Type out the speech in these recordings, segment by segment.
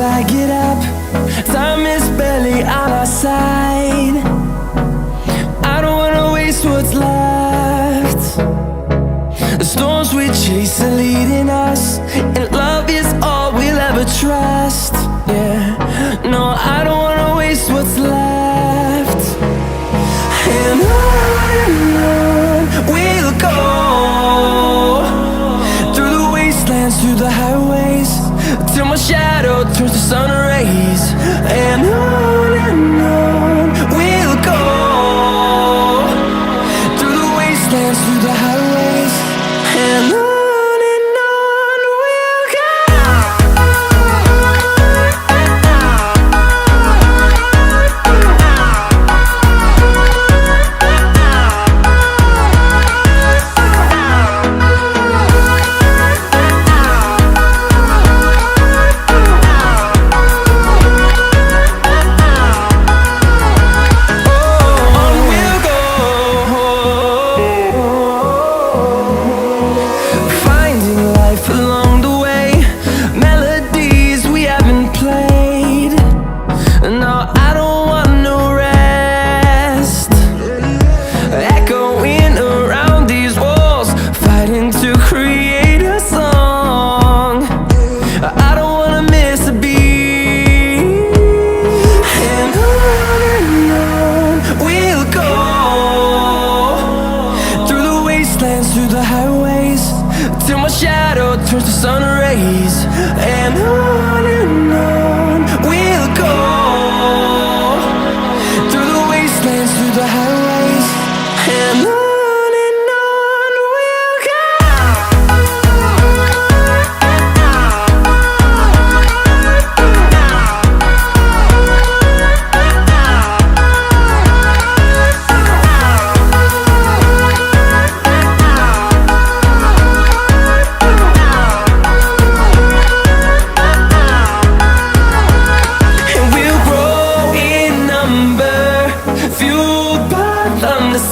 till I get up. Time is barely on our side. I don't wanna waste what's left. The storms we chase are leading us, and love is all we'll ever trust. Yeah, no, I don't wanna waste what's left. And on we'll go, through the wastelands, through the highways, till my shadow turns to sun rays. And on we'll go, through the wastelands, through the highways, and on. Through the highways, till my shadow turns to sun rays. And on we'll go, through the wastelands, through the highways, and on.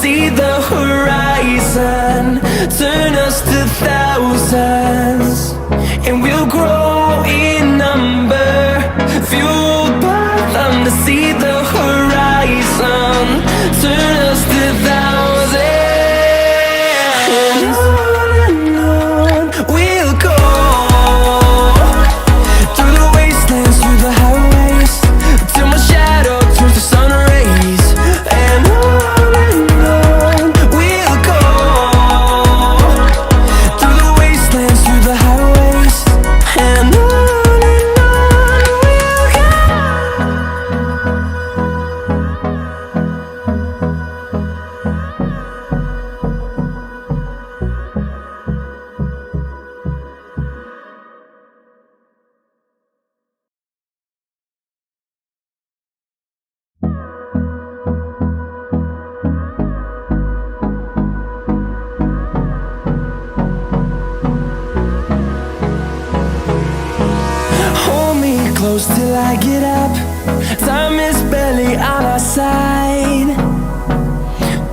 See the horizon turn us to thousands, and we'll grow in number, fueled by them. To see the horizon turn us to thousands, and on we'll go, through the wastelands, through the highways, till my shadow turns to sun rays. And on close till I get up. Time is barely on our side.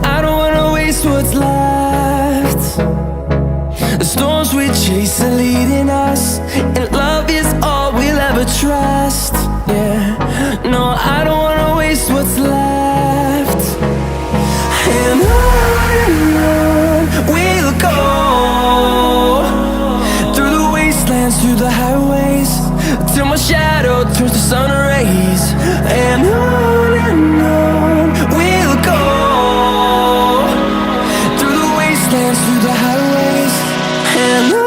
I don't wanna waste what's left. The storms we chase are leading us, and love is all we'll ever trust. Yeah, no, I don't wanna waste what's left. And on we'll go, through the wastelands, through the highways, till my shadow turns to sun rays. And on we'll go, through the wastelands, through the highways, and on.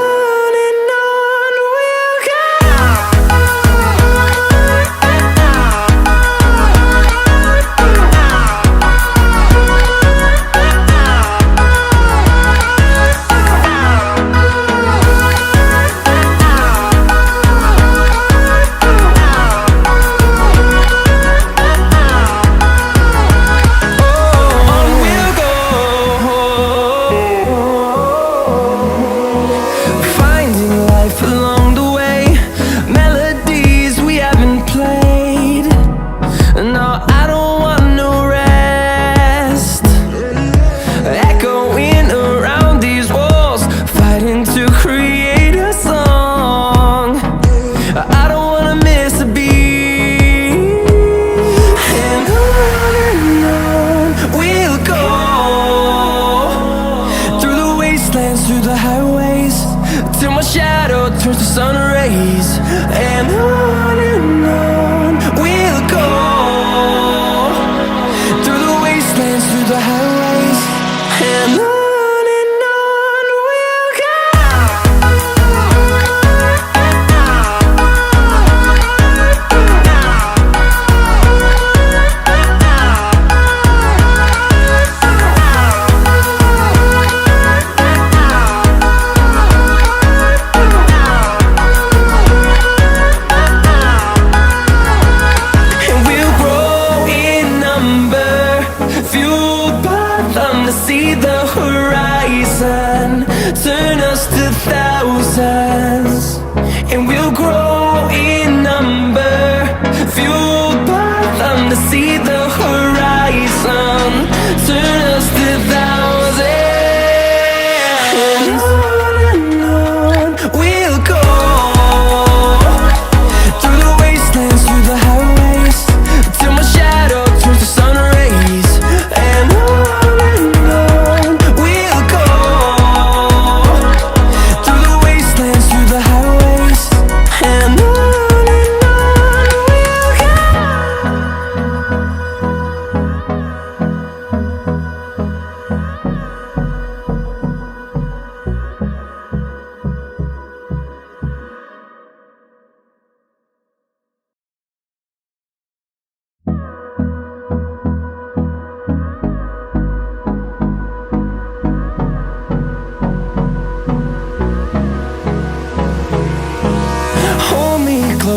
to create a song. I don't wanna miss a beat.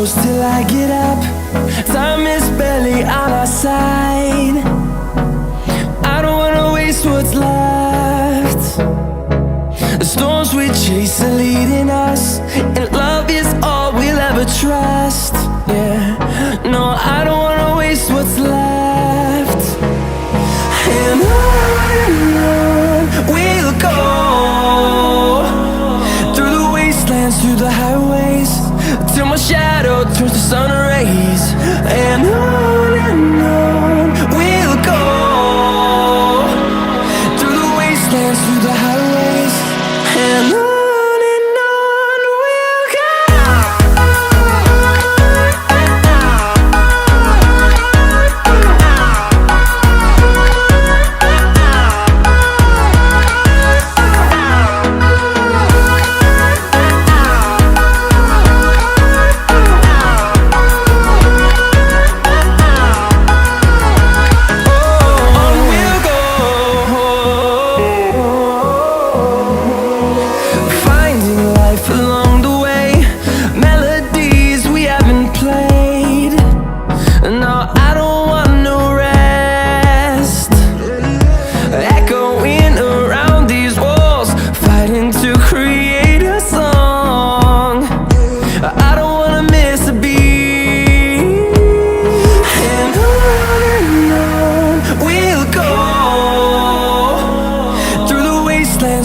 close till I get up. Time is barely on our side. I don't wanna waste what's left. The storms we chase are leading us, and love is all we'll ever trust. Yeah, no, I don't wanna waste what's left. And on we'll go, through the wastelands, through the highways, till my shadow turns to sun rays. And on we'll go, through the wastelands, through the highways, and on we'll go.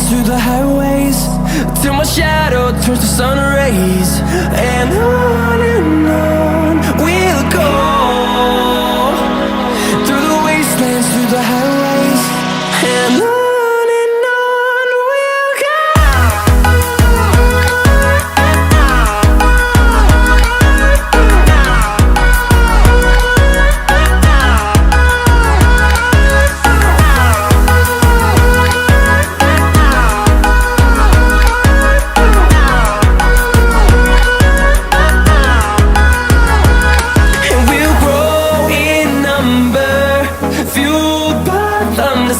Through the highways, till my shadow turns to sun rays. And on we'll go, through the wastelands, through the highways, and on we'll go.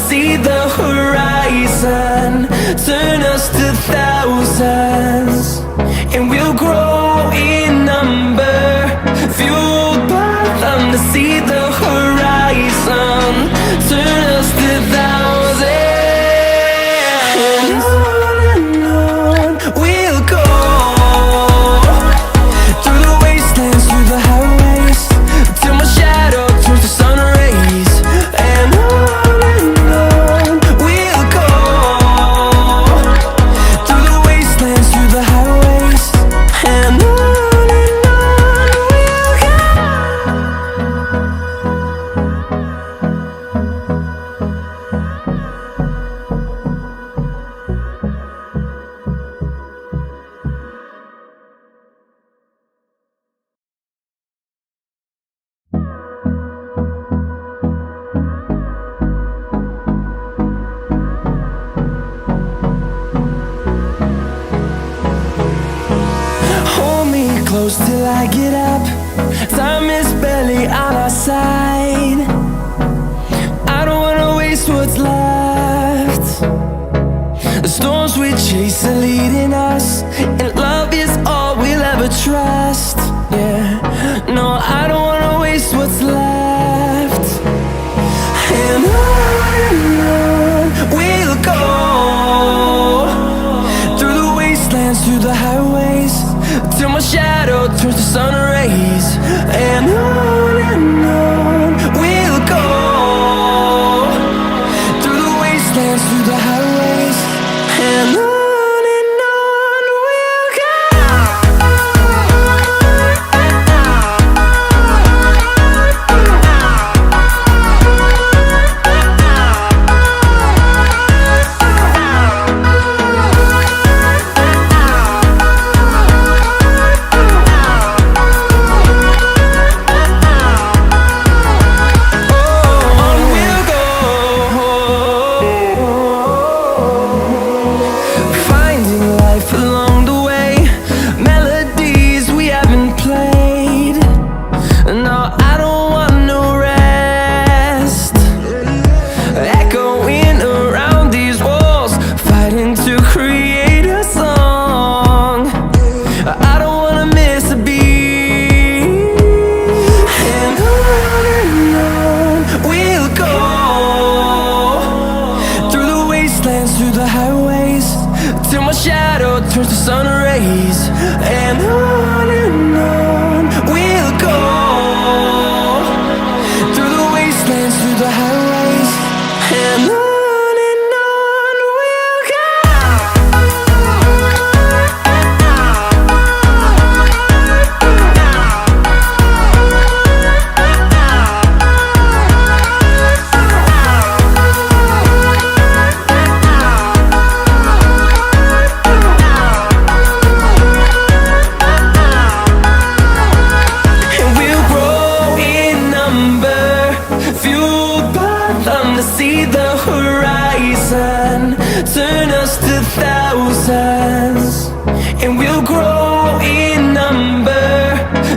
See the horizon, turn us to thousands, and we'll grow in number, fueled by them. To see the horizon, turn us to thousands, and on we'll go, through the wastelands, through the highways, till my shadow turns to sun rays. And close till I get up. Time is barely on our side. I don't wanna waste what's left. The storms we chase are leading us, and love is all we'll ever trust. Yeah, no, I don't wanna waste what's left. And on we'll go, through the wastelands, through the highways, till my shadow turns to sun rays. And on we'll go, through the wastelands, through the highways, and on we'll go. turns to sun rays, and on we'll go, through the wastelands, through the highways, and on we'll go. To see the horizon turn us to thousands, and we'll grow